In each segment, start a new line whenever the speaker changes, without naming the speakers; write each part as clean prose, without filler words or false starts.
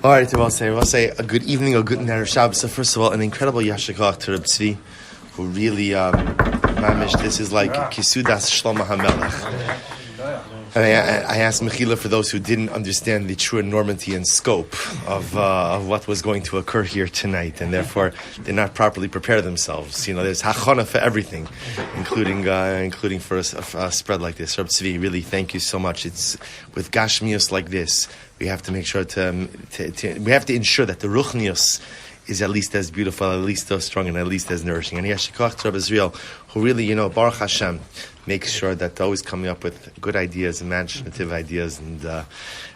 All right, we'll say a good evening, a good Erev Shabbos. So first of all, an incredible yashikach to Reb Tzvi, who really, mamish, this is like Chassidus Chaburah HaMelech. And I asked Mechila for those who didn't understand the true enormity and scope of what was going to occur here tonight, and therefore did not properly prepare themselves. You know, there's hachana for everything, including for a spread like this. Reb Tzvi, really, thank you so much. It's with gashmius like this, we have to make sure we have to ensure that the ruchnius is at least as beautiful, at least as strong, and at least as nourishing. And Yashikach to Reb Israel, who really, Baruch Hashem, makes sure that they're always coming up with good ideas, imaginative ideas, and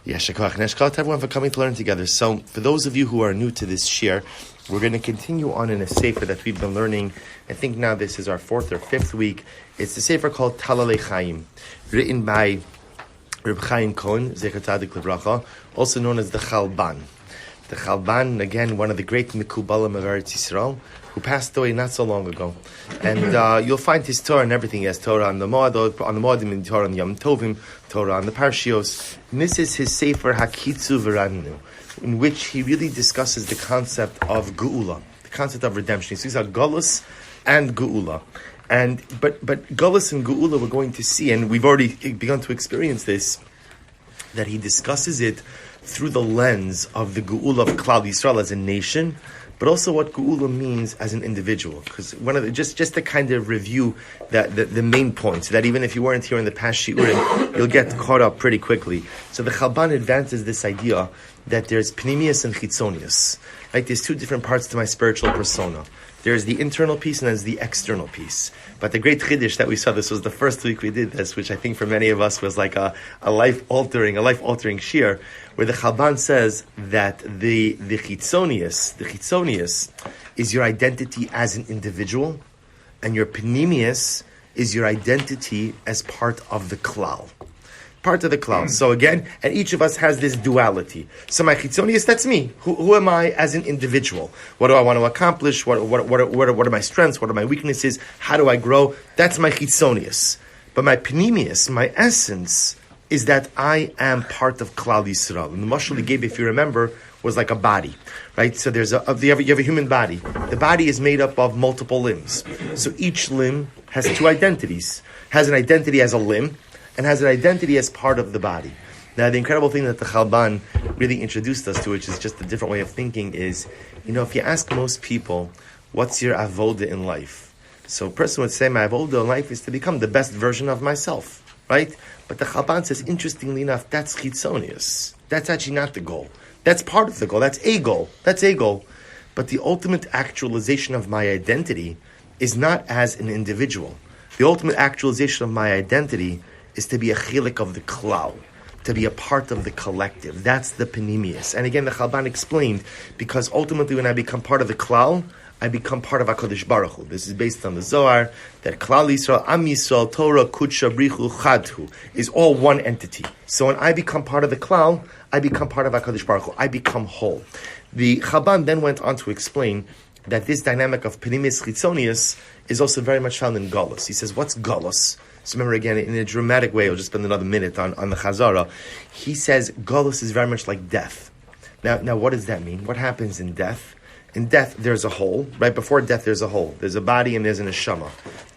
Yashikach. And Yashikach to everyone for coming to learn together. So, for those of you who are new to this shir, we're going to continue on in a sefer that we've been learning. I think now this is our 4th or 5th week. It's a sefer called Talalei Chaim, written by Reb Chaim Cohen, Zecher Tzadik Livracha, also known as the Chalban. The Chalban, again, one of the great Mikubalim of Eretz Yisrael, who passed away not so long ago. And you'll find his Torah and everything. He has Torah on the Moadim, Torah on Yom Tovim, Torah on the Parshios. And this is his Sefer Hakitzu V'Rannu, in which he really discusses the concept of Geula, the concept of redemption. He speaks about Golus and Geula. But Golus and Geula we're going to see, and we've already begun to experience this, that he discusses it through the lens of the Geula of Klal Yisrael as a nation, but also what Geula means as an individual. Because one of just to kind of review the main points, that even if you weren't here in the past shiurim, you'll get caught up pretty quickly. So the Chalban advances this idea that there's Pnimius and Chitzonius. Right? There's two different parts to my spiritual persona. There's the internal piece and there's the external piece. But the great chiddush that we saw, this was the first week we did this, which I think for many of us was like a life-altering shir, where the Chalban says that the chitzonius is your identity as an individual, and your pnimius is your identity as part of the klal. Part of the klal. So again, and each of us has this duality. So my chitzonius, that's me. Who am I as an individual? What do I want to accomplish? What are my strengths? What are my weaknesses? How do I grow? That's my chitzonius. But my pnimius, my essence, is that I am part of Klal Yisrael. And the mashal he gave, if you remember, was like a body, right? So you have a human body. The body is made up of multiple limbs. So each limb has two identities. Has an identity as a limb, and has an identity as part of the body. Now, the incredible thing that the Chalban really introduced us to, which is just a different way of thinking, is, if you ask most people, what's your avoda in life? So a person would say, my avoda in life is to become the best version of myself, right? But the Chalban says, interestingly enough, that's chitzonius. That's actually not the goal. That's part of the goal. That's a goal. But the ultimate actualization of my identity is not as an individual. The ultimate actualization of my identity is to be a chilik of the klal, to be a part of the collective. That's the penimius. And again, the Chalban explained, because ultimately when I become part of the klal, I become part of HaKadosh Baruch Hu. This is based on the Zohar, that Klal Yisrael, Am Yisrael, Torah, Kudsha, Brichu, Chadhu, is all one entity. So when I become part of the klal, I become part of HaKadosh Baruch Hu. I become whole. The Chalban then went on to explain that this dynamic of Penimis Chitzonius is also very much found in Golus. He says, what's Golus? So remember again, in a dramatic way, I'll just spend another minute on the Chazara. He says Golus is very much like death. Now, what does that mean? What happens in death? In death, there's a hole. Right before death, there's a hole. There's a body and there's an neshama.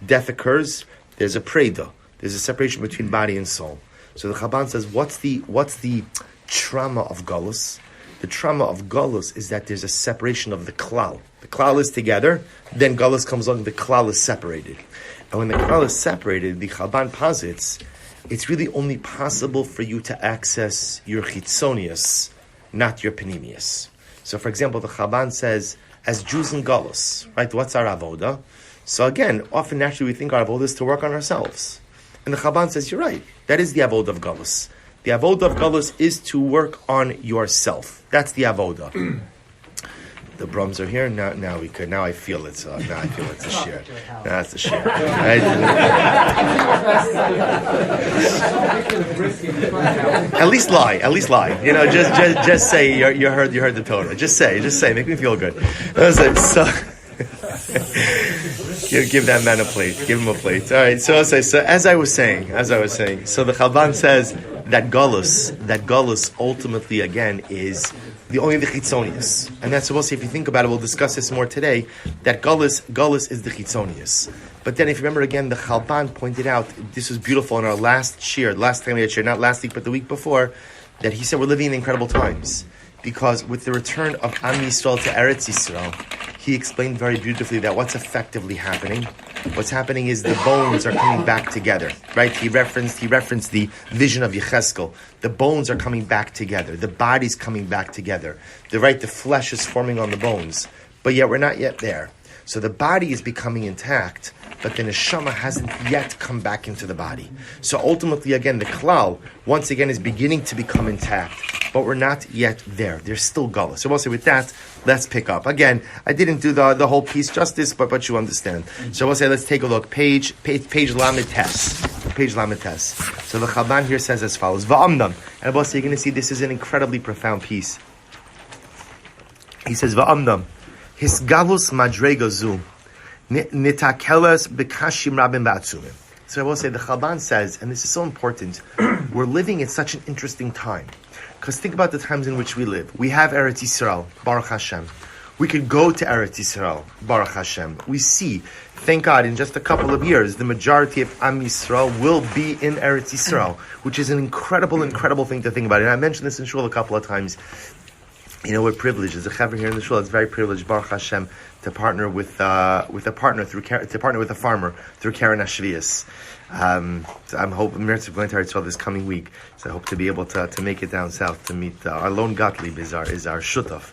Death occurs, there's a preda. There's a separation between body and soul. So the Chalban says, what's the trauma of Golus? The trauma of Golus is that there's a separation of the klal. The klal is together, then Golus comes along, the klal is separated. And when the klal is separated, the Chalban posits, it's really only possible for you to access your chitzonius, not your penimius. So, for example, the Chalban says, as Jews in Golus, right, what's our avoda? So again, often naturally we think our avoda is to work on ourselves. And the Chalban says, you're right, that is the avoda of Golus. The avoda of Golus is to work on yourself. That's the avoda. The Brums are here now. Now I feel it's a share. That's a share. At least lie. Just say you heard the Torah. Just say. Make me feel good. So give that man a plate. Give him a plate. All right. So as I was saying. So the Chalban says that Gullus ultimately again is only the Chitzonius. And that's supposed to, if you think about it, we'll discuss this more today, that Gullus is the Chitzonius. But then if you remember again, the Chalban pointed out, this was beautiful in our last time we had shir, not last week, but the week before, that he said we're living in incredible times. Because with the return of Am Yisrael to Eretz Yisrael, he explained very beautifully that what's effectively happening. What's happening is the bones are coming back together, right? He referenced the vision of Yecheskel. The bones are coming back together. The body's coming back together. The flesh is forming on the bones. But yet we're not yet there. So the body is becoming intact, but the neshama hasn't yet come back into the body. So ultimately, again, the klal, once again, is beginning to become intact, but we're not yet there. There's still gala. So we'll say with that, let's pick up. Again, I didn't do the whole piece justice, but you understand. So we'll say, let's take a look. Page Lamed Tes. Page Lamed Tes. So the Chalban here says as follows, Va'amnam. And we'll say, you're going to see this is an incredibly profound piece. He says, Va'amnam. Hisgalus madregazu nitakelas bekashim rabim ba'atzumim. So I will say the Chalban says, and this is so important, we're living at such an interesting time. Because think about the times in which we live. We have Eretz Yisrael, Baruch Hashem. We could go to Eretz Yisrael, Baruch Hashem. We see, thank God, in just a couple of years, the majority of Am Yisrael will be in Eretz Yisrael, which is an incredible, incredible thing to think about. And I mentioned this in Shul a couple of times. You know, we're privileged as a chaver here in the shul. It's very privileged, Baruch Hashem, to partner with a farmer through Karen Ashvias. I'm hoping Meretz going to Eretz this coming week, so I hope to be able to make it down south to meet our lone Gottlieb is our shutaf.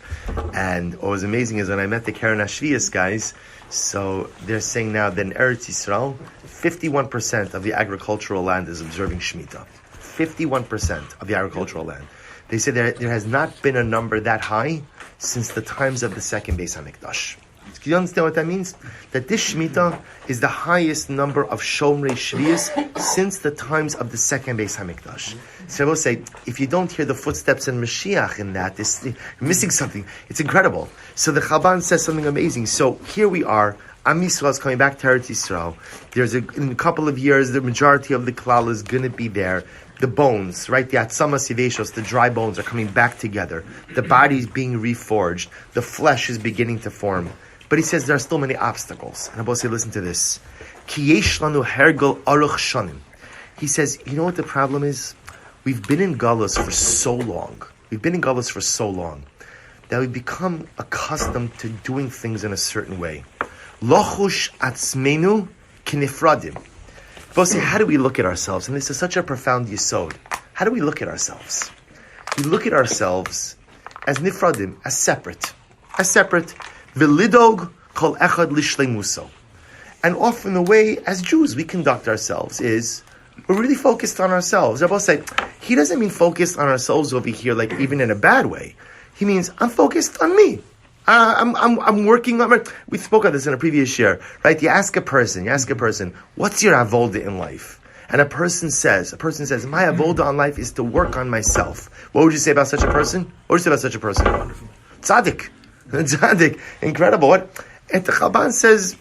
And what was amazing is when I met the Karen Ashvias guys, so they're saying now that in Eretz Yisrael, 51% of the agricultural land is observing Shemitah. 51% of the agricultural land. They said there has not been a number that high since the times of the second Beis HaMikdash. Do you understand what that means? That this Shemitah is the highest number of Shomrei Shvius since the times of the second Beis HaMikdash. So I will say, if you don't hear the footsteps in Mashiach in that, you're missing something. It's incredible. So the Chalban says something amazing. So here we are. Am Yisrael is coming back to Eretz Yisrael. In a couple of years, the majority of the klal is going to be there. The bones, right? The atzamas yiveshos, the dry bones are coming back together. The body is being reforged. The flesh is beginning to form. But he says there are still many obstacles. And I will say, listen to this. Ki yesh lanu hergel aruch shanim. He says, you know what the problem is? We've been in galus for so long. That we've become accustomed to doing things in a certain way. Lochush atzmenu kinifradim. But see, how do we look at ourselves? And this is such a profound yesod. How do we look at ourselves? We look at ourselves as nifradim, as separate. V'lidog kol echad lishleimuso. And often the way, as Jews, we conduct ourselves is, we're really focused on ourselves. Rabbi say, he doesn't mean focused on ourselves over here, like even in a bad way. He means, I'm focused on me. I'm working on it. We spoke of this in a previous year, right? You ask a person, what's your avoda in life? And a person says, my avoda in life is to work on myself. What would you say about such a person? Tzaddik. Incredible. And the Chalban says,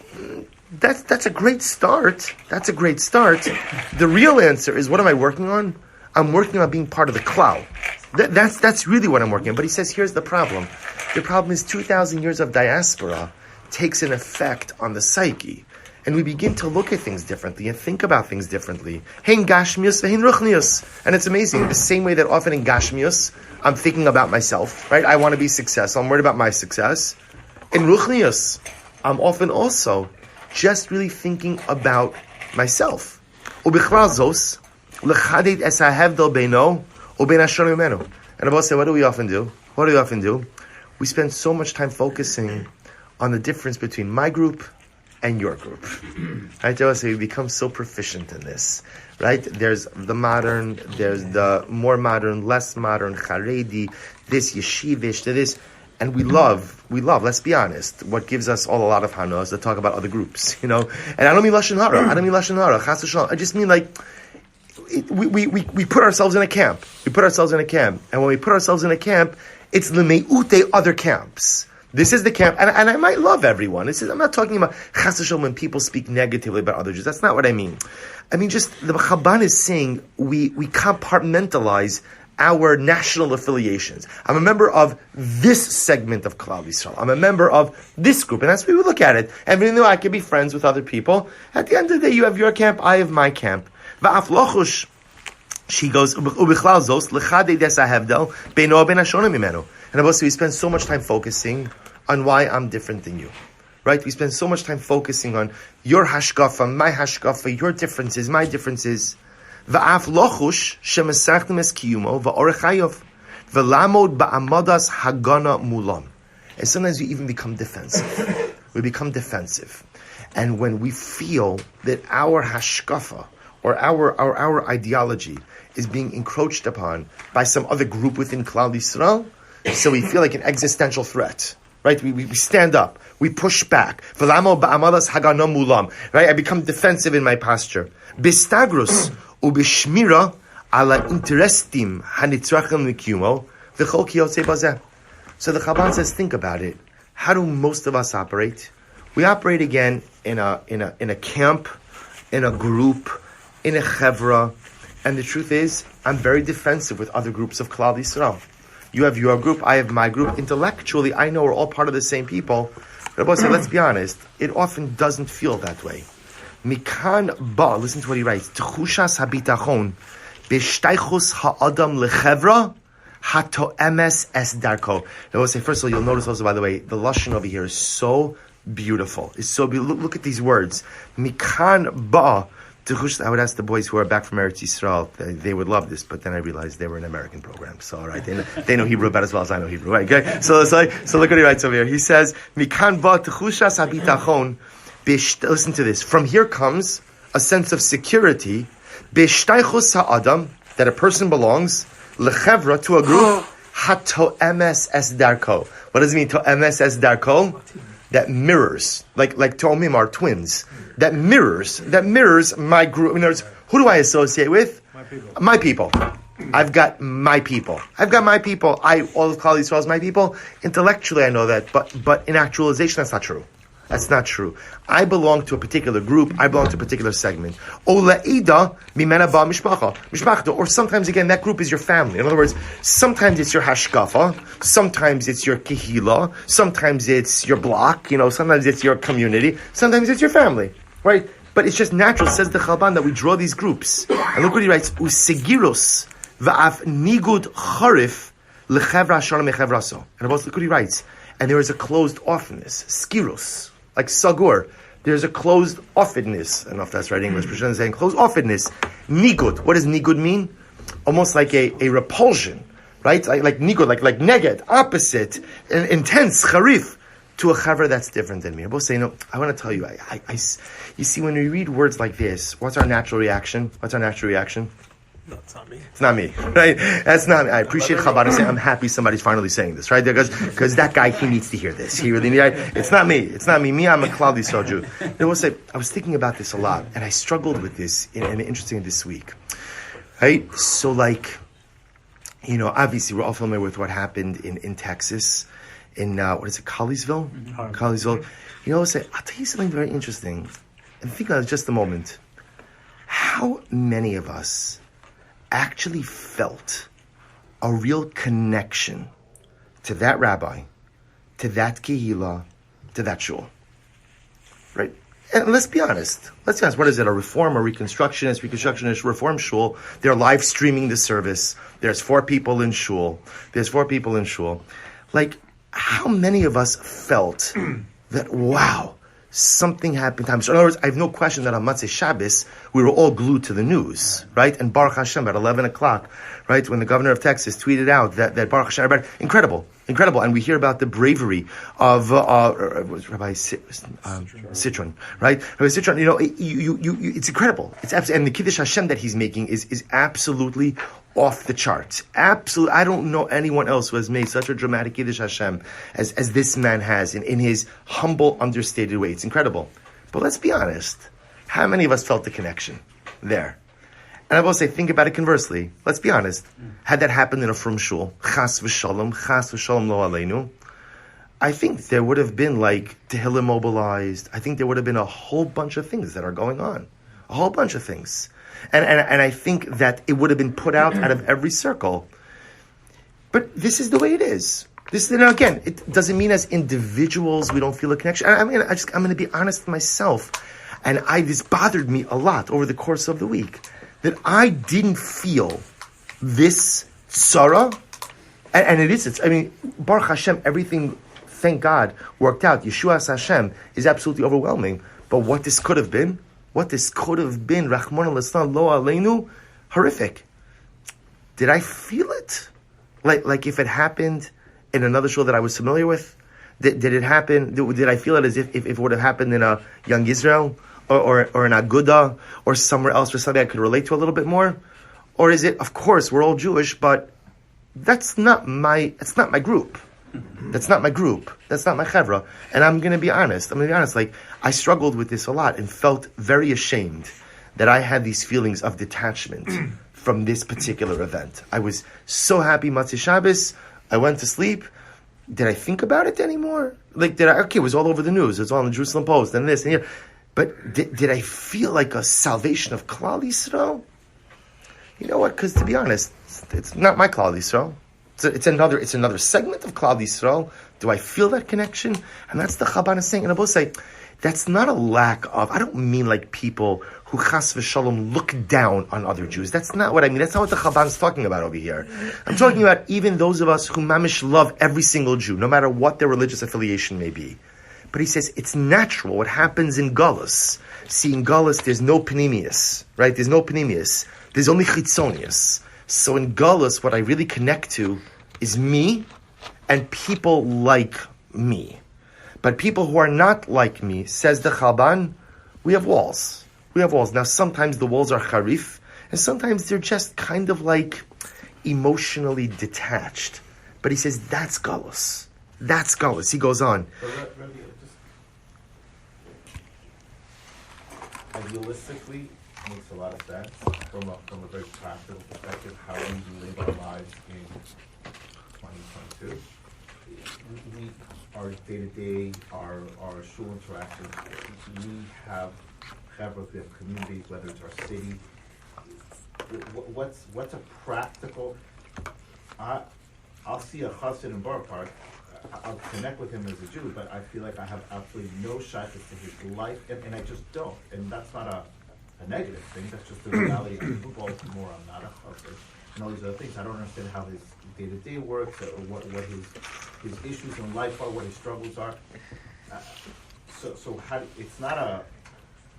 that's a great start. The real answer is, what am I working on? I'm working on being part of the klal. That's really what I'm working on. But he says, here's the problem. The problem is 2,000 years of diaspora takes an effect on the psyche. And we begin to look at things differently and think about things differently. Hein gashmius vehin ruchnius. And it's amazing, the same way that often in gashmius, I'm thinking about myself, right? I want to be successful. I'm worried about my success. In ruchnius, I'm often also just really thinking about myself. Ubichlal zos, lechadid es hahevdel beino, ubein hashon mimenu. And Abba say, what do we often do? We spend so much time focusing on the difference between my group and your group. Right? I say we become so proficient in this. Right? There's the modern, there's the more modern, less modern, Haredi, this yeshivish, to this. And we love, let's be honest, what gives us all a lot of hana is to talk about other groups, you know? And I don't mean Lashon Hara, Chas v'shalom. I just mean like, we put ourselves in a camp. And when we put ourselves in a camp, it's l'me'ute other camps. This is the camp, and I might love everyone. I'm not talking about chas v'shalom when people speak negatively about other Jews. That's not what I mean. I mean, just the Chalban is saying we compartmentalize our national affiliations. I'm a member of this segment of Klal Yisrael. I'm a member of this group, and that's the way we look at it. And even though I can be friends with other people, at the end of the day, you have your camp, I have my camp. Va'af lochush, she goes, ubichlal zos lechadei des hahavdel beino ben hashonim mimenu. And also, we spend so much time focusing on why I'm different than you. Right? We spend so much time focusing on your hashkafa, my hashkafa, your differences, my differences. Va'af lochush shemesachtem es kiyumo va'orech hayov v'lamod ba'amadas hagana mulam. And sometimes we even become defensive. We become defensive. And when we feel that our hashkafa or our ideology is being encroached upon by some other group within Klal Yisrael, so we feel like an existential threat. Right? We stand up. We push back. V'lamod ba'amadas hagana mulam. Right? I become defensive in my posture. Bistagrus ubishmira ala interestim hanitzrachim likiyumo v'chol kiyotze bazeh. So the Chalban says, think about it. How do most of us operate? We operate again in a camp, in a group, in a chevra, and the truth is, I'm very defensive with other groups of Klal Yisrael. You have your group, I have my group. Intellectually, I know we're all part of the same people. But let's be honest, it often doesn't feel that way. Mikan ba, listen to what he writes. Tchushas habitachon b'shteichus ha'adam lechevra hato'emes es darko. I will say, first of all, you'll notice also, by the way, the lashon over here is so beautiful. It's so beautiful. Look at these words. Mikan ba. I would ask the boys who are back from Eretz Yisrael, they would love this, but then I realized they were an American program. So, all right, they know Hebrew about as well as I know Hebrew. Right, okay? So look what he writes over here. He says, Mikan ba techushas habitachon. Listen to this. From here comes a sense of security. B'shteichus ha'adam, that a person belongs, lechevra, to a group, hato'emes es darko. What does it mean, to'emes es darko? That mirrors, like Tomim are twins. That mirrors my group. In other words, who do I associate with? My people. I've got my people. All of Klal Yisrael is my people. Intellectually, I know that, but in actualization, that's not true. That's not true. I belong to a particular group. I belong to a particular segment. Mishpacha. Or sometimes, again, that group is your family. In other words, sometimes it's your hashkafa. Sometimes it's your kehila. Sometimes it's your block. Sometimes it's your community. Sometimes it's your family. Right? But it's just natural, says the Chalban, that we draw these groups. And look what he writes. Usigirus va'af nigud charif lechevra shalom echevraso. And look what he writes. And there is a closed offness. Skirus. Like sagur, there's a closed offedness. I don't know if that's right English, but I'm saying closed offedness. Nigud. What does nigud mean? Almost like a repulsion, right? Like nigud, like neged, opposite, intense, charif, to a chaver that's different than me. I both say, I want to tell you, you see, when we read words like this, what's our natural reaction? No, it's not me. It's not me, right? That's not me. I appreciate Chalban saying, I'm happy somebody's finally saying this, right? Because that guy, he needs to hear this. He really needs. It's not me. It's not me. Me, I'm a Klal Yisrael Jew. I was thinking about this a lot, and I struggled with this in interesting this week, right? So, obviously, we're all familiar with what happened in Texas, in Colliesville? Mm-hmm. Colliesville. I'll tell you something very interesting, and think about it just a moment. How many of us actually felt a real connection to that rabbi, to that kehillah, to that shul, right? And let's be honest. What is it? A reform, a reconstructionist reform shul? They're live streaming the service. There's 4 people in shul. Like, how many of us felt that, wow, something happened. So in other words, I have no question that on Motzei Shabbos, we were all glued to the news, right? And Baruch Hashem, at 11 o'clock, right, when the governor of Texas tweeted out that Baruch Hashem, incredible. And we hear about the bravery of Rabbi Citron, right? Rabbi Citron, it's incredible. It's absolutely, and the Kiddush Hashem that he's making is absolutely off the charts. Absolutely, I don't know anyone else who has made such a dramatic Kiddush Hashem as this man has in his humble, understated way. It's incredible. But let's be honest. How many of us felt the connection there? And I will say, think about it conversely. Let's be honest. Had that happened in a frum shul, chas v'shalom lo aleinu, I think there would have been like Tehillim mobilized. I think there would have been a whole bunch of things that are going on. A whole bunch of things. And I think that it would have been put out of every circle. But this is the way it is. This, again, it doesn't mean as individuals we don't feel a connection. I'm going to be honest with myself. And this bothered me a lot over the course of the week. That I didn't feel this tzara. And it is, Baruch Hashem, everything, thank God, worked out. Yeshuas Hashem is absolutely overwhelming. But what this could have been, Rahman al-Islam, lo aleinu, horrific. Did I feel it? Like if it happened in another show that I was familiar with? Did it happen? Did I feel it as if it would have happened in a Young Israel or in Aguda or somewhere else or something I could relate to a little bit more? Or is it, of course, we're all Jewish, but that's not my group. That's not my group. That's not my chevra. And I'm going to be honest. Like, I struggled with this a lot and felt very ashamed that I had these feelings of detachment from this particular event. I was so happy Matzah Shabbos. I went to sleep. Did I think about it anymore? It was all over the news. It was all in the Jerusalem Post and this and here. But did I feel like a salvation of Klal Yisrael? You know what? Because to be honest, it's not my Klal Yisrael. It's another segment of Klal Yisrael. Do I feel that connection? And that's the Chalban is saying. And I both say, that's not a lack of, I don't mean like people who chas v'shalom look down on other Jews. That's not what I mean. That's not what the Chalban is talking about over here. I'm talking about even those of us who mamish love every single Jew, no matter what their religious affiliation may be. But he says it's natural. What happens in Galus? See, in Galus, there's no panemius, right? There's no panemius. There's only chitzonius. So in Galus, what I really connect to is me and people like me. But people who are not like me, says the Chalban, we have walls. We have walls. Now, sometimes the walls are charif, and sometimes they're just kind of like emotionally detached. But he says, that's Galus. That's Galus. He goes on.
Idealistically, it makes a lot of sense from a very practical perspective, how we live our lives in 2022. Our day-to-day, our shul interactions, we have chevros, we have communities, whether it's our city. What's a practical? I'll see a chassid in Borough Park. I'll connect with him as a Jew, but I feel like I have absolutely no shaykhs to his life, and I just don't. And that's not a negative thing. That's just the reality. I'm from Baltimore. I'm not a chassid, and all these other things. I don't understand how his day-to-day works, or what his issues in life are, what his struggles are. So how it's not a.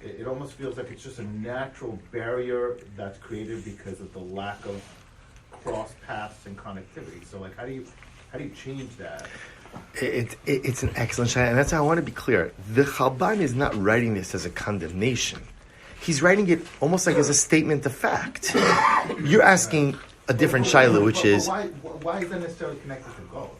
It almost feels like it's just a natural barrier that's created because of the lack of cross paths and connectivity. So like, how do you change that?
It's an excellent shayla, and that's how I want to be clear. The Chalban is not writing this as a condemnation. He's writing it almost like as a statement of fact. You're asking a different shayla, which is
why is that necessarily connected to goals?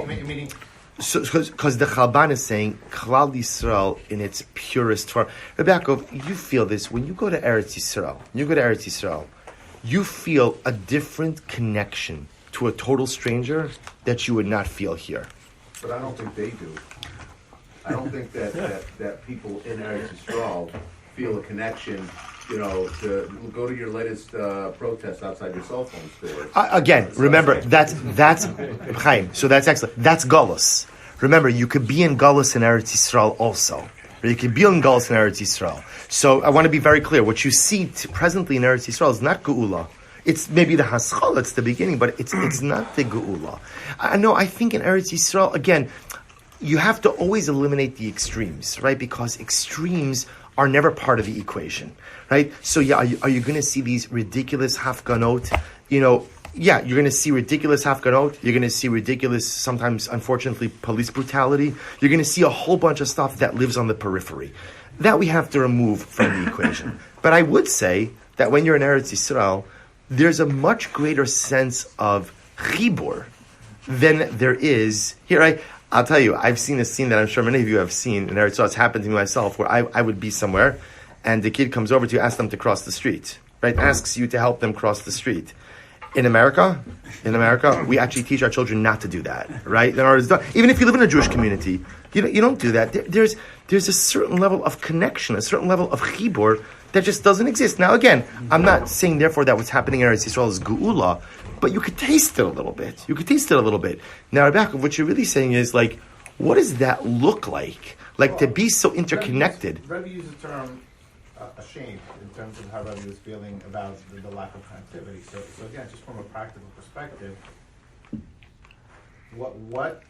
Meaning,
because the Chalban is saying Klal Yisrael in its purest form. Rabbi Yaakov, you feel this when you go to Eretz Yisrael. You feel a different connection to a total stranger that you would not feel here.
But I don't think they do. I don't think that people in Eretz Yisrael feel a connection, to go to your latest protest outside your cell phone store.
Again, remember, that's Chaim, so that's excellent. That's Galus. Remember, you could be in Galus in Eretz Yisrael also. Or you could be in Galus in Eretz Yisrael. So I want to be very clear. What you see presently in Eretz Yisrael is not Geula. It's maybe the Haschal, it's the beginning, but it's not the Geula. I think in Eretz Yisrael, again, you have to always eliminate the extremes, right? Because extremes are never part of the equation, right? So are you going to see these ridiculous hafganot? You're going to see ridiculous hafganot. You're going to see ridiculous, sometimes, unfortunately, police brutality. You're going to see a whole bunch of stuff that lives on the periphery. That we have to remove from the equation. But I would say that when you're in Eretz Yisrael, there's a much greater sense of chibur than there is here. I'll tell you, I've seen a scene that I'm sure many of you have seen in Eretz Yisrael. It's happened to me myself, where I would be somewhere, and the kid comes over to you, asks them to cross the street, right? Asks you to help them cross the street. In America, we actually teach our children not to do that, right? In other words, even if you live in a Jewish community, you don't do that. There's a certain level of connection, a certain level of chibur that just doesn't exist. Now, again, I'm not saying therefore that what's happening in Eretz Yisrael is geula, but you could taste it a little bit. Now, Rebecca, what you're really saying is like, what does that look like? Like to be so interconnected.
Rebbe used the term ashamed in terms of how Rebbe was feeling about the lack of connectivity. So again, just from a practical perspective, what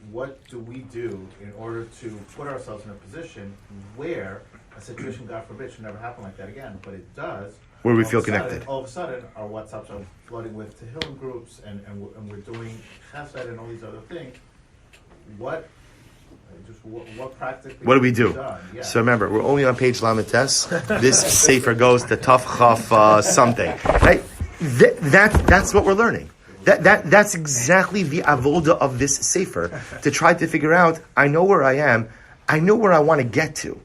do we do in order to put ourselves in a position where a situation, God forbid, should never happen like that again, but it does.
Where we feel connected.
All of a sudden, our WhatsApps are flooding with Tehillim groups, and we're doing Chesed and all these other things. What practically?
What do we do?
Yeah.
So remember, we're only on page Lametes. This sefer goes to Taf Chaf something, right? That's what we're learning. That's exactly the avoda of this sefer, to try to figure out, I know where I am, I know where I want to get to.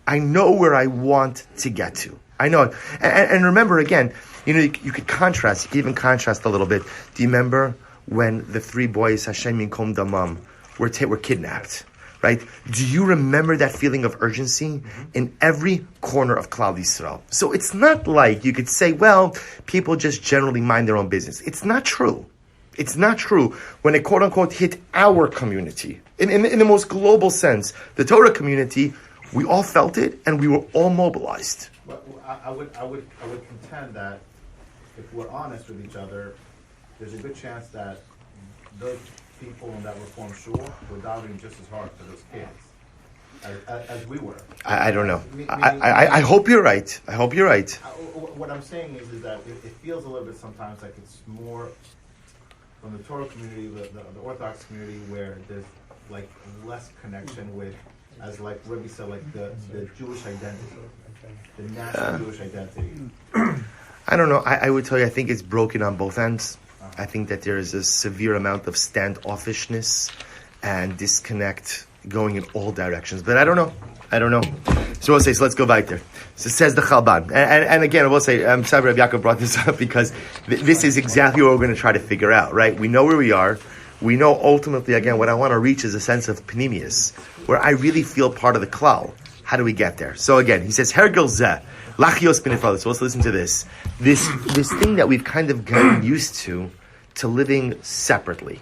I know where I want to get to. I know it. And remember again, you could contrast, you could even contrast a little bit. Do you remember when the three boys, Hashem Yinkom Damam, were kidnapped? Right? Do you remember that feeling of urgency in every corner of Klal Yisrael? So it's not like you could say, well, people just generally mind their own business. It's not true. It's not true when it quote unquote hit our community. In the most global sense, the Torah community, we all felt it and we were all mobilized.
Well, I would contend that if we're honest with each other, there's a good chance that those people in that Reform shul were davening just as hard for those kids as we were.
I don't know. I hope you're right.
What I'm saying is that it feels a little bit sometimes like it's more from the Torah community, the Orthodox community, where there's like less connection with, as like Rebbe said, like the Jewish identity, the national Jewish identity.
I don't know. I would tell you, I think it's broken on both ends. I think that there is a severe amount of standoffishness and disconnect going in all directions. But I don't know. So we'll say, so let's go right there. So says the Chalban. And again, I will say, sorry, Rabbi Yaakov brought this up because this is exactly what we're going to try to figure out, right? We know where we are. We know ultimately, again, what I want to reach is a sense of panemius, where I really feel part of the klal. How do we get there? So again, he says, Hergel zeh, lachios b'nefrados. So let's listen to this. This thing that we've kind of gotten used to living separately.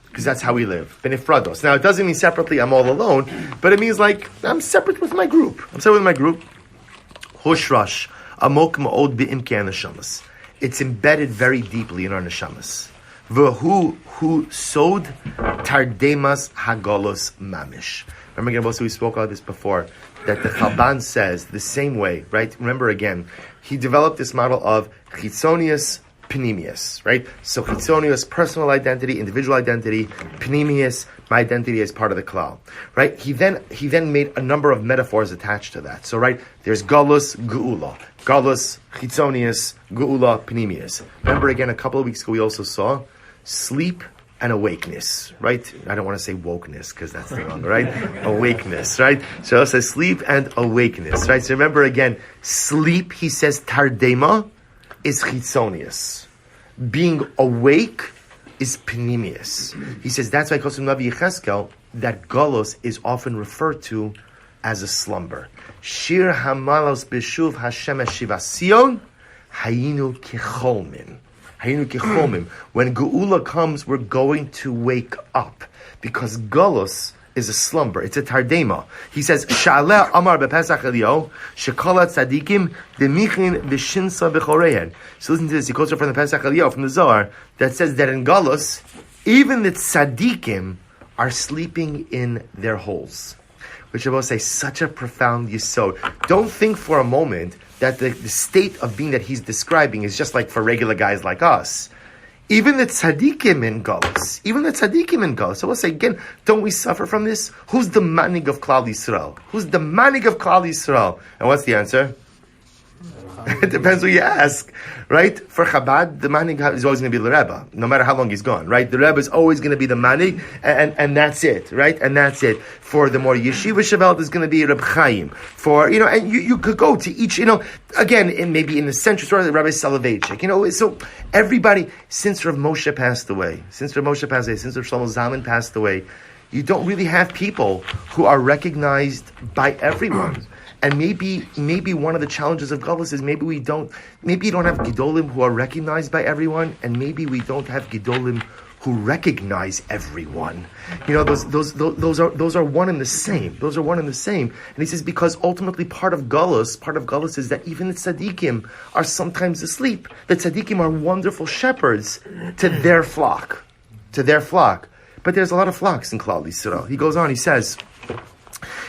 Because that's how we live. B'nefrados. Now, it doesn't mean separately, I'm all alone, but it means like, I'm separate with my group. Hushrash, amok ma'od bi'imke neshamas. It's embedded very deeply in our neshamas. V'hu sod tardemas hagolos mamish. Remember again, we spoke about this before, that the Chalban says the same way, right? Remember again, he developed this model of chitzonius, panemius, right? So chitzonius, personal identity, individual identity, panemius, my identity as part of the klal, right? He then made a number of metaphors attached to that. So, right, there's galus, geula, galus, chitzonius, geula, panemius. Remember again, a couple of weeks ago we also saw sleep and awakeness, right? I don't want to say wokeness because that's the wrong, right? Awakeness, right? So it says sleep and awakeness, right? So remember again, sleep, he says, tardema is chitzonius. Being awake is panemius. He says that's why Kosim Navi Yecheskel, that galus is often referred to as a slumber. Shir hamalos b'shuv Hashem shivasion hayinu kicholmin. When Geula comes, we're going to wake up. Because Galus is a slumber. It's a tardema. He says, Sha'aleh Amar bePesach Elio, Shekalat Tzadikim, Demichin B'Shinsa B'Choreyen. So listen to this. He quotes from the Pesach Elio, from the Zohar, that says that in Galus, even the Tzadikim are sleeping in their holes. Which I will say, such a profound yesod. Don't think for a moment that the state of being that he's describing is just like for regular guys like us. Even the tzaddikim in Galus. So we'll say again, don't we suffer from this? Who's the manig of Klal Yisrael? And what's the answer? It depends who you ask, right? For Chabad, the manig is always going to be the Rebbe, no matter how long he's gone, right? The Rebbe is always going to be the manig, and that's it, right? And that's it. For the more yeshiva Shavelt, is going to be Reb Chaim. For, and you could go to each, again, maybe in the central story, the Rabbi Soloveitchik, so everybody, since Rav Moshe passed away, since Rav Shlomo Zalman passed away, you don't really have people who are recognized by everyone. And maybe one of the challenges of Galus is maybe you don't have Gedolim who are recognized by everyone, and maybe we don't have Gedolim who recognize everyone. Those are one and the same. Those are one and the same. And he says, because ultimately part of Galus is that even the tzaddikim are sometimes asleep. The tzaddikim are wonderful shepherds to their flock. But there's a lot of flocks in Klal Yisrael. He goes on, he says,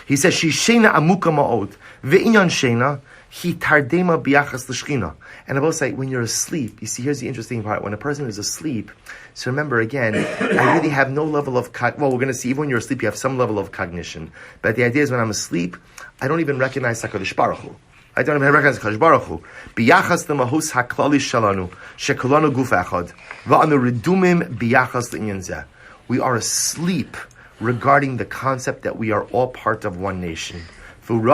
Shishena amuka ma'od, ve'inyan shena, hi tardema biyachas l'shchina. And I will say, when you're asleep, you see, here's the interesting part. When a person is asleep, so remember again, I really have no level of, we're going to see, even when you're asleep, you have some level of cognition. But the idea is when I'm asleep, I don't even recognize HaKadosh Baruch Hu. I don't even recognize HaKadosh Baruch Hu. Biyachas l'mahus ha'klali shalanu, shekulanu guf echad, va'anu redumim biyachas l'inyan zeh. We are asleep regarding the concept that we are all part of one nation. And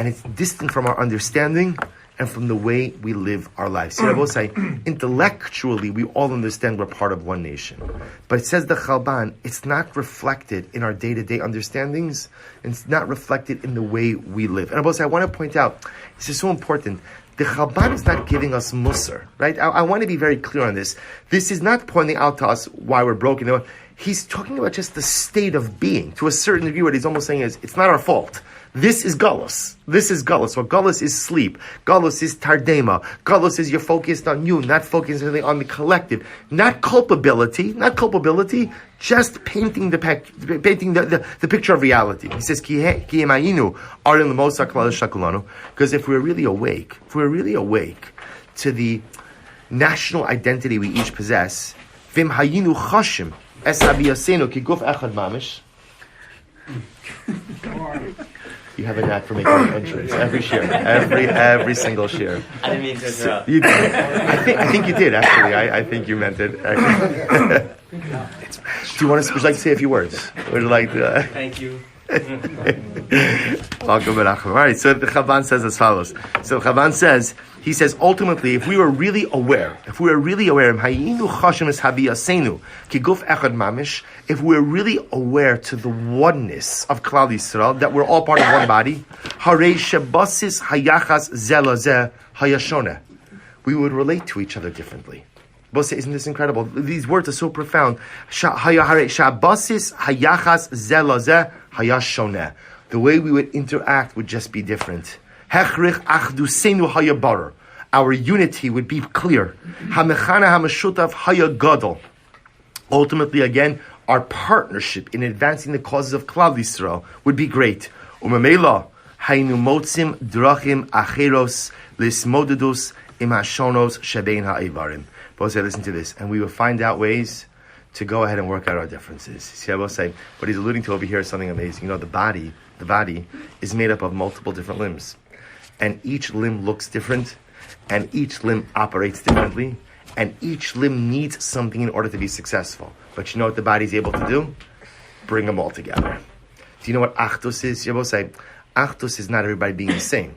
it's distant from our understanding and from the way we live our lives. See, I will say, intellectually, we all understand we're part of one nation. But it says the Chalban, it's not reflected in our day-to-day understandings, and it's not reflected in the way we live. And I will say, I want to point out, this is so important, the Chalban is not giving us musar, right? I want to be very clear on this. This is not pointing out to us why we're broken. He's talking about just the state of being. To a certain degree, what he's almost saying is, it's not our fault. This is Galus. What Galus is sleep. Galus is tardema. Galus is you're focused on you, not focusing on the collective. Not culpability, just painting the picture of reality. He says, because if we're really awake to the national identity we each possess, vim hayinu chashim es abiyasenu ki guf echad mamish. You have a knack for making an entrance every share, every single share.
I didn't mean to interrupt.
You did. I think you did actually. I think you meant it. Do you want to? Would you like to say a few words? Would you like to?
Thank you.
All right. So the Chalban says as follows. So Chalban says, he says, ultimately, if we were really aware, if we were really aware to the oneness of Klal Yisrael, that we're all part of one body, we would relate to each other differently. Bosse, isn't this incredible? These words are so profound. The way we would interact would just be different. Our unity would be clear. Ultimately, again, our partnership in advancing the causes of Klal Yisrael would be great. Both say, listen to this, and we will find out ways to go ahead and work out our differences. See, I will say, what he's alluding to over here is something amazing. The body is made up of multiple different limbs, and each limb looks different, and each limb operates differently, and each limb needs something in order to be successful. But you know what the body is able to do? Bring them all together. Do you know what Achdus is? You will say, Achdus is not everybody being the same,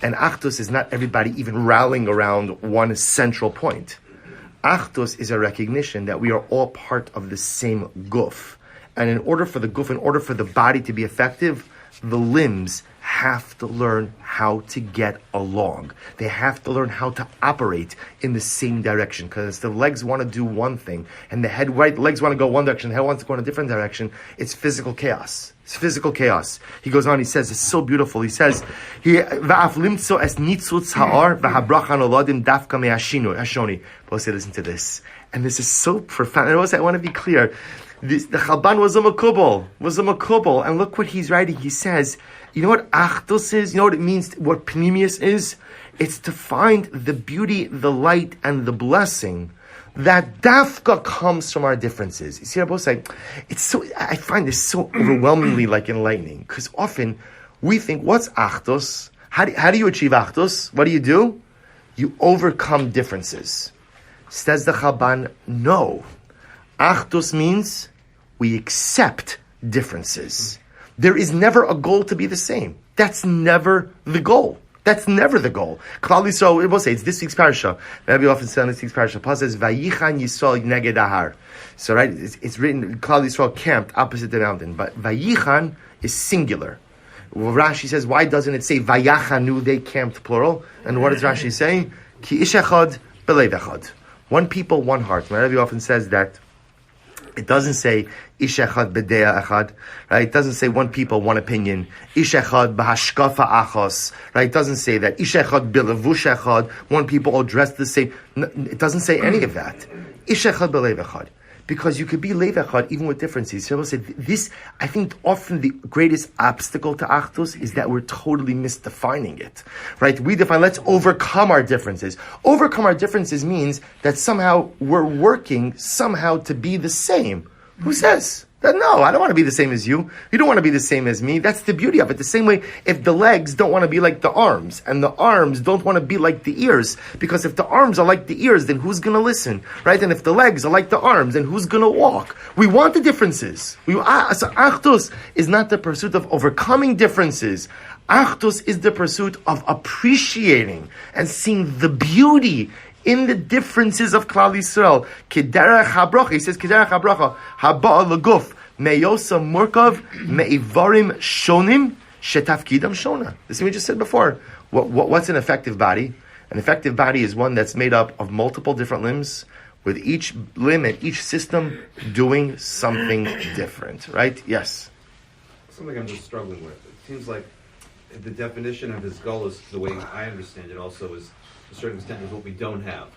and Achdus is not everybody even rallying around one central point. Achdus is a recognition that we are all part of the same guf. And in order for the body to be effective, the limbs have to learn how to get along. They have to learn how to operate in the same direction. Because the legs want to do one thing, and the legs want to go one direction, the head wants to go in a different direction, it's physical chaos. It's physical chaos. He goes on, he says, it's so beautiful. He says, listen to this. And this is so profound. And also, I want to be clear. The Chalban was a makubal. And look what he's writing. He says, you know what Achdus is? You know what it means, what Pnimius is? It's to find the beauty, the light, and the blessing that dafka comes from our differences. You see, I both say, I find this so overwhelmingly enlightening, because often We think, what's Achdus? How do you achieve Achdus? What do? You overcome differences. Says the Chalban, no. Achdus means we accept differences. There is never a goal to be the same. That's never the goal. That's never the goal. Klal Yisrael, it will say, it's this week's parasha. Maybe often said this week's parasha. Paul says, Vayichan Yisrael neged ahar. So, right, it's written, Klal Yisrael camped opposite the mountain. But Vayichan is singular. Well, Rashi says, why doesn't it say Vayachanu, they camped, plural? And what does Rashi say? Ki ish echad b'leiv echad. One people, one heart. My Rebbe often says that it doesn't say ish echad b'deya echad, right? It doesn't say one people, one opinion. Ish echad b'hashkafa achos, right? It doesn't say that. Ish echad b'levush echad, one people all dressed the same. It doesn't say any of that. Ish echad b'leiv echad. Because you could be leiv echad even with differences. Shabbos said this. I think often the greatest obstacle to achdus is that we're totally misdefining it. Right? We define. Let's overcome our differences. Overcome our differences means that somehow we're working somehow to be the same. Who says that? No, I don't want to be the same as you. You don't want to be the same as me. That's the beauty of it. The same way, if the legs don't want to be like the arms, and the arms don't want to be like the ears, because if the arms are like the ears, then who's going to listen, right? And if the legs are like the arms, then who's going to walk? We want the differences. So Achdus is not the pursuit of overcoming differences. Achdus is the pursuit of appreciating and seeing the beauty in the differences of Klal Yisrael. Kederach habracha, he says, Kederach habracha, haba'a leguf, meyosa murkav, me'ivarim shonim, shetafkidam shona. This is what we just said before. What's an effective body? An effective body is one that's made up of multiple different limbs, with each limb and each system doing something different, right? Yes?
Something I'm just struggling with. It seems like the definition of his goal is, the way I understand it also, is to a certain extent is what we don't have.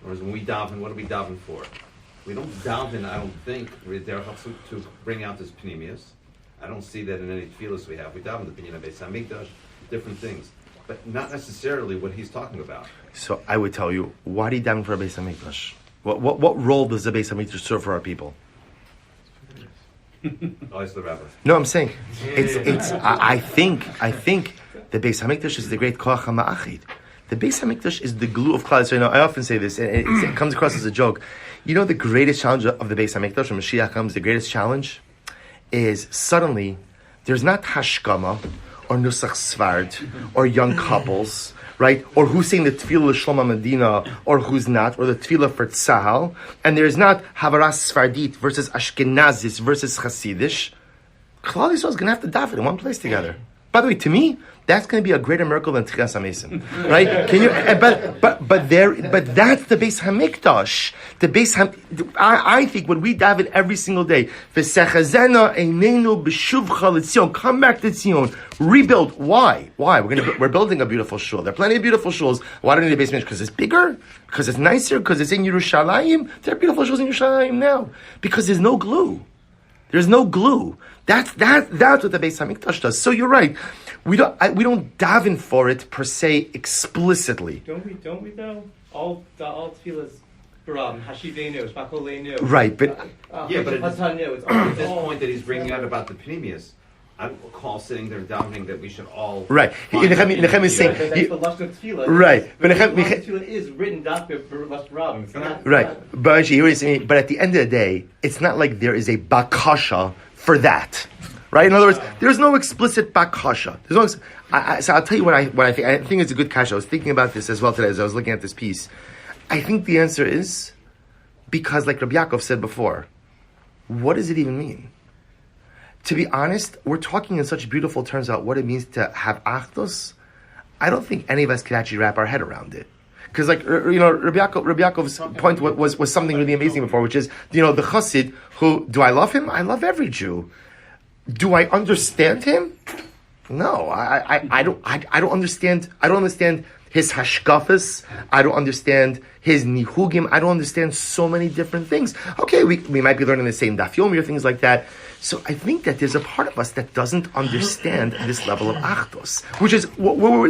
Whereas when we daven, what are we daven for? We don't daven, I don't think, to bring out this panemius. I don't see that in any tefillas we have. We daven the pinyin Beis Hamikdash, different things, but not necessarily what he's talking about.
So I would tell you, why do you daven for a Beis Hamikdash? What role does the Beis Hamikdash serve for our people?
Oh, it's the rabbi.
No, I'm saying I think the Beis Hamikdash is the great koach hama'achid. The Beis Hamikdash is the glue of Klal Yisrael. I often say this, and it comes across as a joke. You know, the greatest challenge of the Beis Hamikdash, when Mashiach comes, the greatest challenge is suddenly there's not hashkama or nusach svard or young couples, right? Or who's saying the tefillah l'shlom Medina or who's not, or the tefillah for tzahal, and there's not havaras svardit versus ashkenazis versus chasidish. Klal Yisrael is going to have to daven in one place together. By the way, to me, that's going to be a greater miracle than Tchias HaMesim, right? Can you? But that's the Beis Hamikdash. I think when we daven every single day, v'sechazena einenu b'shuvcha l'tzion, come back to Tzion, rebuild. Why? We're building a beautiful shul. There are plenty of beautiful shuls. Why do we need a Beis Hamikdash? Because it's bigger, because it's nicer, because it's in Yerushalayim. There are beautiful shuls in Yerushalayim now because there's no glue. There's no glue. That's what the Beis Hamikdash does. So you're right. We don't daven for it per se explicitly.
Don't we though? All tefillas, hashivenu, shmakolenu.
Right, but
Yeah, but at this point that he's bringing out about the panemius, I don't recall sitting there davening that we should all.
right. Nechem is saying
That's the lashon tefillah.
right. But
Lashon tefillah is written dafka for lashon rabbim. It's not
right. But actually, here he's saying, but at the end of the day, it's not like there is a bakasha for that. Right? In other words, there's no explicit bakasha. There's no. So I'll tell you what I think. I think it's a good kasha. I was thinking about this as well today as I was looking at this piece. I think the answer is because, like Rabbi Yaakov said before, what does it even mean? To be honest, we're talking in such beautiful terms about what it means to have achdus. I don't think any of us could actually wrap our head around it. Because, like, you know, Rabbi Yaakov's point was something really amazing before, which is, you know, the chassid who, do I love him? I love every Jew. Do I understand him? No, I don't understand. I don't understand his hashkafas. I don't understand his nihugim. I don't understand so many different things. Okay, we might be learning the same daf yomi or things like that. So I think that there's a part of us that doesn't understand this level of achdus, which is,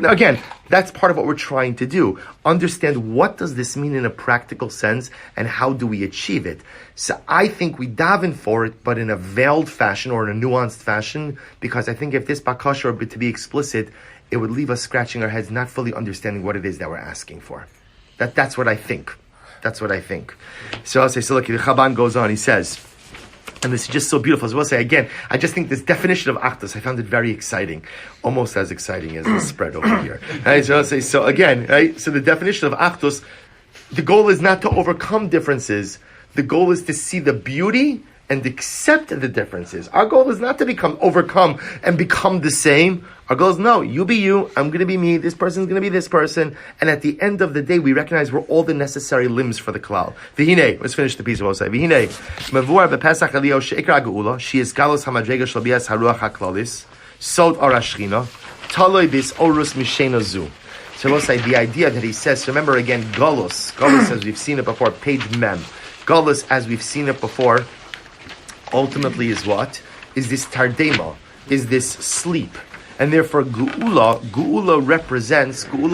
again, that's part of what we're trying to do. Understand what does this mean in a practical sense and how do we achieve it. So I think we daven for it, but in a veiled fashion or in a nuanced fashion, because I think if this bakasha were to be explicit, it would leave us scratching our heads, not fully understanding what it is that we're asking for. That's what I think. That's what I think. So I'll say, so look, the Chalban goes on, he says, and this is just so beautiful. As well, say again, I just think this definition of achdus, I found it very exciting, almost as exciting as the spread over here. Right? So I'll say, so again, right? So the definition of achdus, the goal is not to overcome differences. The goal is to see the beauty and accept the differences. Our goal is not to overcome and become the same. Our goal is, no, you be you, I'm going to be me, this person's going to be this person, and at the end of the day, we recognize we're all the necessary limbs for the klal. V'hinei, let's finish the piece of Osai. V'hinei, mevuar bepesach aliyah she'ikra geula, she'is galos hamadrega shel bias haruach haklalis, sod or ashchina, taloi bis orus mishena zu. So we'll say the idea that he says, remember again, galus as we've seen it before, page mem. Galus, as we've seen it before, ultimately is what? Is this tardema, is this sleep. And therefore Geula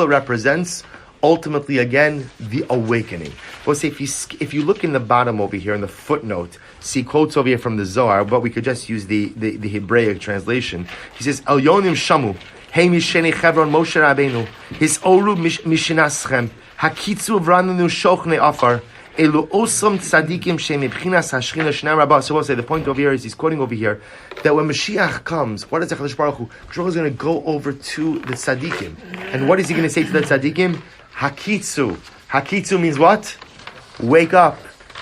represents ultimately again the awakening. We'll say if you look in the bottom over here in the footnote, see quotes over here from the Zohar, but we could just use the Hebraic translation. He says, El Yonim Shamu, Hey Misheni Chevron Moshe Rabbeinu, His Oru Mishinaschem, Hakitzu Vranenu Shochne Afar, Elu Osam Tzadikim Shemibchinas Hashchina Shnei Rabbah. So we'll say the point over here is he's quoting over here that when Mashiach comes, what is Hakadosh Baruch Hu? Baruch is going to go over to the Tzadikim, and what is he going to say to the Tzadikim? Hakitzu. Hakitzu means what? Wake up.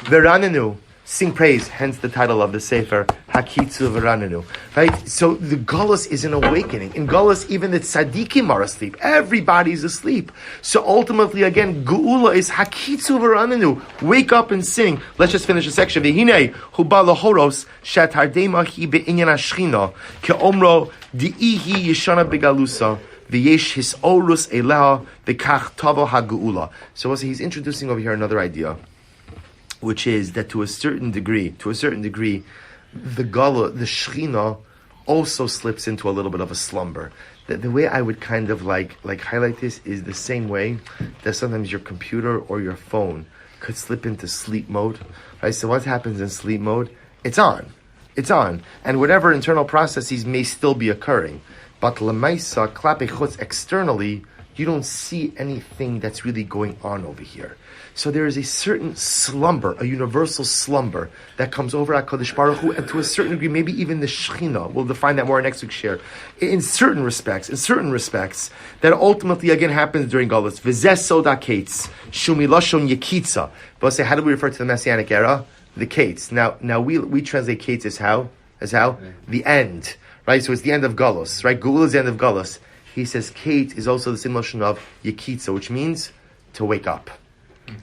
Veranenu. Sing praise. Hence the title of the Sefer, Hakitzu Veranenu. Right? So the Galus is an awakening. In Galus, even the Tzadikim are asleep. Everybody's asleep. So ultimately, again, Geula is Hakitzu Veranenu. Wake up and sing. Let's just finish the section. V'hinei huba lahoros shat hardema hi be'inyan hashchina ke'omro di'ihi yishana begalusa v'yesh his orus eleha v'kach tavo ha'geula. So also he's introducing over here another idea, which is that to a certain degree, the Gala, the Shechina, also slips into a little bit of a slumber. The way I would kind of like highlight this is the same way that sometimes your computer or your phone could slip into sleep mode. Right? So what happens in sleep mode? It's on. And whatever internal processes may still be occurring. But Lamaisa, Klape Chutz, externally, you don't see anything that's really going on over here. So there is a certain slumber, a universal slumber that comes over HaKadosh Baruch Hu, and to a certain degree, maybe even the Shechina. We'll define that more next week's share. In certain respects, that ultimately again happens during Galus. V'zeh sod ha'kates, shumi lashon yekitza. But say, how do we refer to the Messianic era? The kates. Now we translate kates as how? The end. Right? So it's the end of Galus. Right? Geula is the end of Galus. He says kate is also the same notion of yekitza, which means to wake up.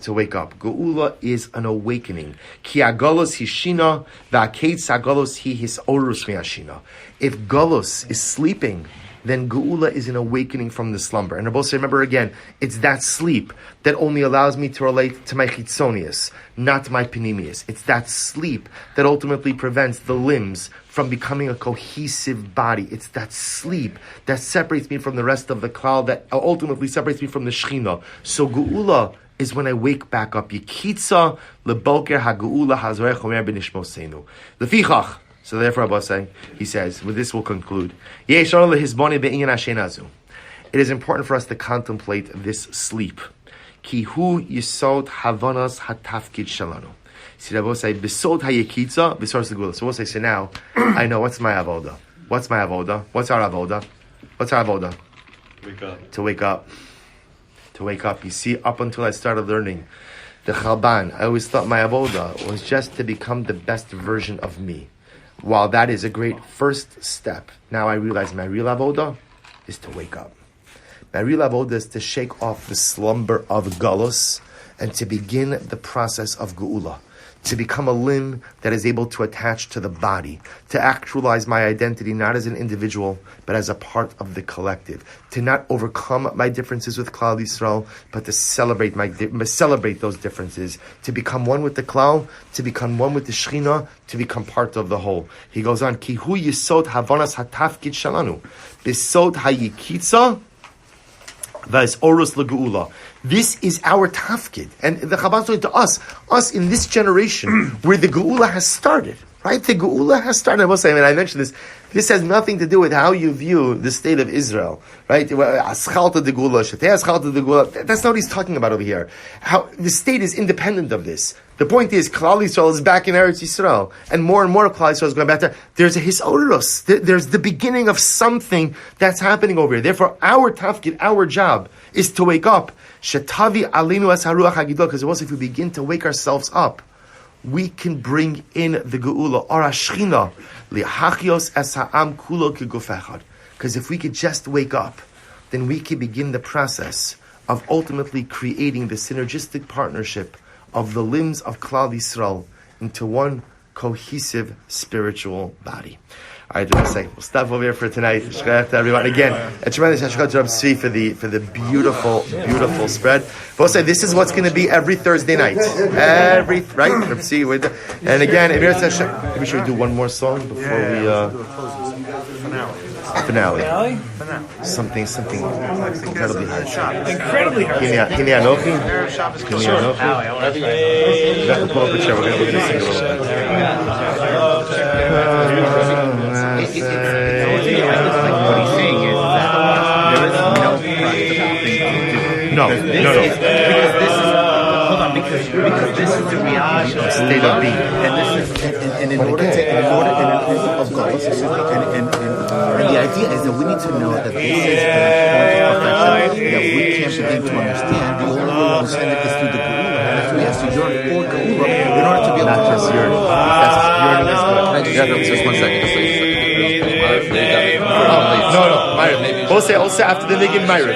Geula is an awakening. Ki agalos hishina, va'kates agalos hi his orus miashina. If Galus is sleeping, then Geula is an awakening from the slumber. And Rabbi, remember again, it's that sleep that only allows me to relate to my chitzonius, not my panemius. It's that sleep that ultimately prevents the limbs from becoming a cohesive body. It's that sleep that separates me from the rest of the klal, that ultimately separates me from the Shechina. So Geula is when I wake back up. Yekitza leboker hageula hazorech omer b'nishmosenu. Lefichach. So therefore, Abba he says, with this we'll conclude. It is important for us to contemplate this sleep. Ki hu yisod havanas hatafkid shalanu. See, Rabbi say, besod hayekitza, besod segula. So we'll say, so now, I know what's my avoda. What's our avoda?
Wake up.
To wake up. You see, up until I started learning the Chalban, I always thought my avoda was just to become the best version of me. While that is a great first step, now I realize my real avoda is to wake up. My real avoda is to shake off the slumber of Galus and to begin the process of Geula. to become a limb that is able to attach to the body, to actualize my identity not as an individual, but as a part of the collective, to not overcome my differences with Klal Yisrael, but to celebrate those differences, to become one with the Klal, to become one with the Shechina, to become part of the whole. He goes on, Ki hu yisod havanas hatafkid shalanu, bisod hayikitza, this is our tafkid, and the Chalban told to us in this generation where the Geula has started, right? The Geula has started. I will say, I mentioned this. This has nothing to do with how you view the state of Israel, right? That's not what he's talking about over here. How the state is independent of this. The point is, Klal Yisrael is back in Eretz Yisrael, and more Klal Yisrael is going back there. There's a hisorus. There's the beginning of something that's happening over here. Therefore, our tafkid, our job, is to wake up. Shetavi alinu as haruach hagidol. Because if we begin to wake ourselves up, we can bring in the geula or ashchina lihachios es ha'am kulo keguf. Because if we could just wake up, then we can begin the process of ultimately creating the synergistic partnership of the limbs of Klal Yisrael into one cohesive spiritual body. All right, we'll stop over here for tonight. Shkayach to everyone. Again, a tremendous Hashkot to Rab Tzvi for the beautiful spread. But we'll say this is what's going to be every Thursday night. Right? Rab Tzvi with, and again, maybe should we do one more song before we finale. Something incredibly hard.
Incredibly hard.
Hini Anochi. Pull up a chair. We're going to sing a little bit.
What he's saying is that there is no
No.
Because this is hold on, because this is the reality of
state of being.
And in order of God, and the idea is that we need to know that this is the point of perfection that we can't begin to understand. The only way we understand it is through the Geula. And that's why we have to yearn for Geula in order to be able
Not just yearning. That's yearning is good.
Just 1 second.
No. Ma'ariv. Also after the Nigin Ma'ariv.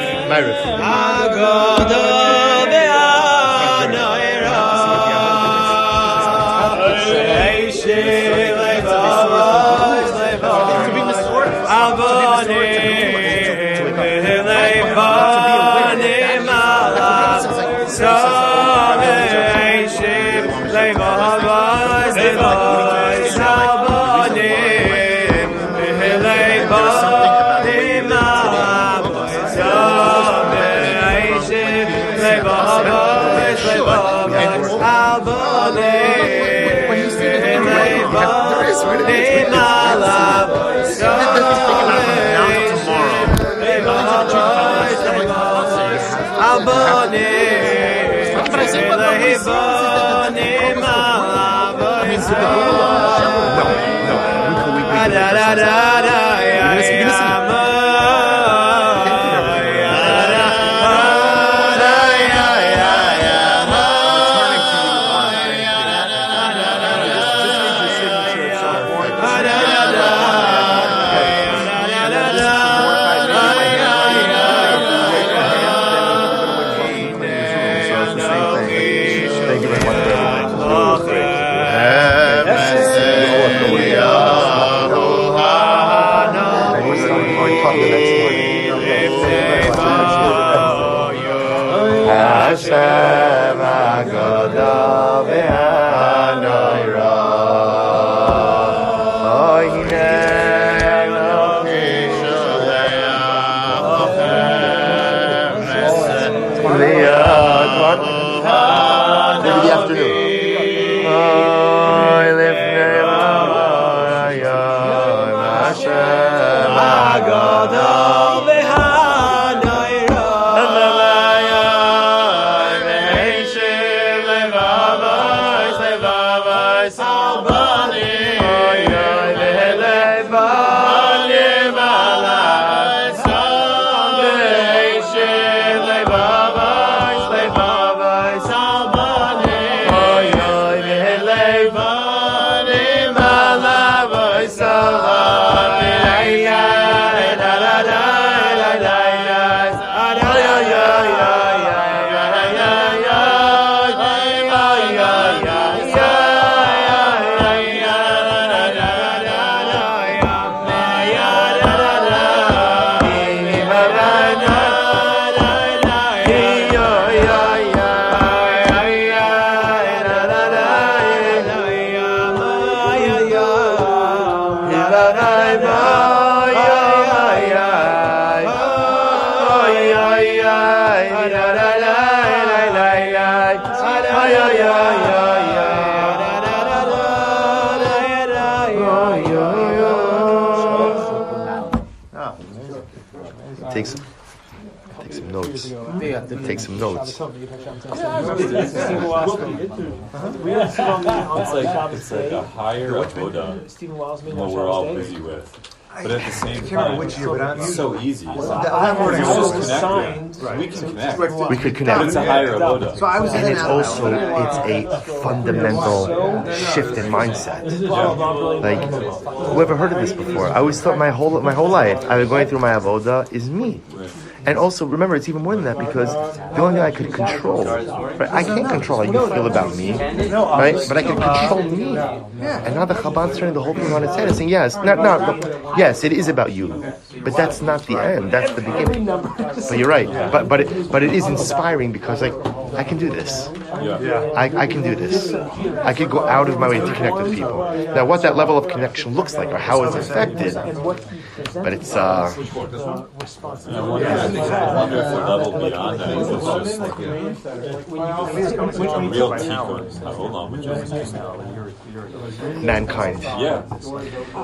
Take some notes. Take some notes.
It's like a higher avoda what we're all busy with. But at the same time, it's so easy. We can connect.
We could connect.
But it's a higher avoda.
And it's also it's a fundamental shift in mindset. Like, who ever heard of this before? I always thought my whole life I've been going through my avoda is me. And also, remember, it's even more than that because the only thing I could control, right? I can't control how you feel about me, right? But I can control me. And now the Chalban's turning the whole thing on its head and saying, yes, yes, it is about you, but that's not the end. That's the beginning. But you're right. But it is inspiring because like I can do this. I can do this. I could go out of my way to connect with people. Now, what that level of connection looks like or how it's affected, but it's
I wonder if the level beyond that is just like a real tikkun.
mankind.
Yeah.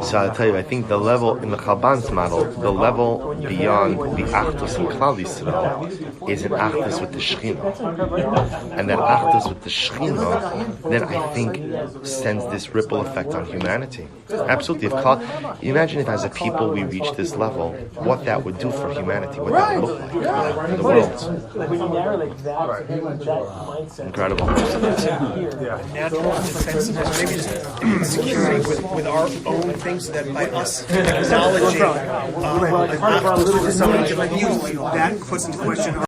So I'll tell you, I think the level in the Chalban's model, the level beyond the Achdus and Klal Yisrael is an Achdus with the Shekhinah. And that Achdus with the Shekhinah, then I think sends this ripple effect on humanity. Absolutely. Imagine if as a people we reach this level, what that would do for humanity, what that would look like in the world. Incredible.
Natural defensiveness, maybe just insecurity with our own things, so that by us acknowledging somebody different views, that puts into question